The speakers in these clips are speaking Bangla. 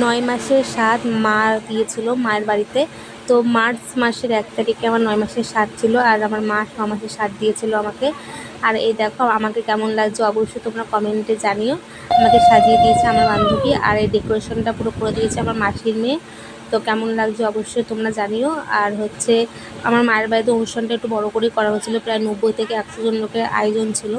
9 মাসের স্বাদ মা দিয়েছিল মায়ের বাড়িতে। তো মার্চ মাসের 1 তারিখে আমার 9 মাসের স্বাদ ছিল, আর আমার মা 6 মাসের স্বাদ দিয়েছিল আমাকে। আর এই দেখো আমাকে কেমন লাগছে অবশ্যই তোমরা কমেন্টে জানিও। আমাকে সাজিয়ে দিয়েছে আমার বান্ধবী, আর এই ডেকোরেশনটা পুরো করে দিয়েছে আমার মাসির মেয়ে। তো কেমন লাগছে অবশ্যই তোমরা জানিও। আর হচ্ছে আমার মায়ের বাড়িতে অনুষ্ঠানটা একটু বড় করেই করা হয়েছিল, প্রায় 90 থেকে 100 জন লোকের আয়োজন ছিল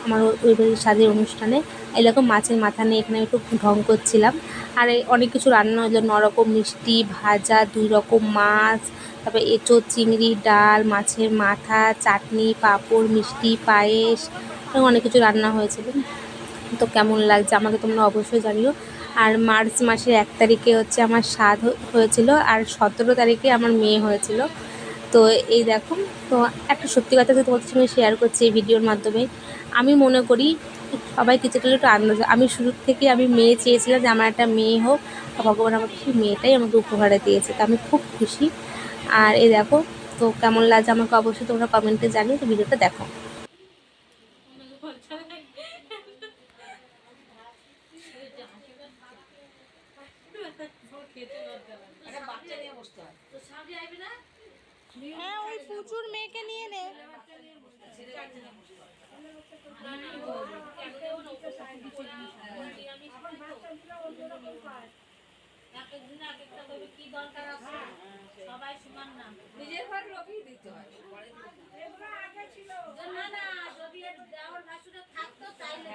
আমার ওই বাড়ির স্বাদের অনুষ্ঠানে। এরকম মাছের মাথা নিয়ে এখানে একটু ঢং করছিলাম। আর এই অনেক কিছু রান্না হলো, 9 রকম মিষ্টি, ভাজা, 2 রকম মাছ, তারপরে এঁচোড়, চিংড়ি, ডাল, মাছের মাথা, চাটনি, পাঁপড়, মিষ্টি, পায়েস, এবং অনেক কিছু রান্না হয়েছিল। তো কেমন লাগছে আমাকে তোমরা অবশ্যই জানিও। আর মার্চ মাসের 1 তারিখে হচ্ছে আমার স্বাদ হয়েছিল, আর 17 তারিখে আমার মেয়ে হয়েছিল। তো এই দেখো, তো একটা সত্যি কথা যে তোমাদের সঙ্গে শেয়ার করছি এই ভিডিওর মাধ্যমে। আমি মনে করি সবাই কিছুটা হলেও একটু আন্দাজ, আমি শুরুর থেকেই আমি মেয়ে চেয়েছিলাম যে আমার একটা মেয়ে হোক, আর ভগবান আমাকে সেই মেয়েটাই আমাকে উপহারে দিয়েছে, তো আমি খুব খুশি। আর এই দেখো, তো কেমন লাগছে আমাকে অবশ্যই তোমরা কমেন্টে জানিও। তো ভিডিওটা দেখো। হ্যাঁ, ওই প্রচুর মেয়েকে নিয়ে নে। সবাই সমান না, নিজের ঘর লোকই দিতে হয়। না না, যদি দেওয়ার ভাষণে থাকতো তাইলে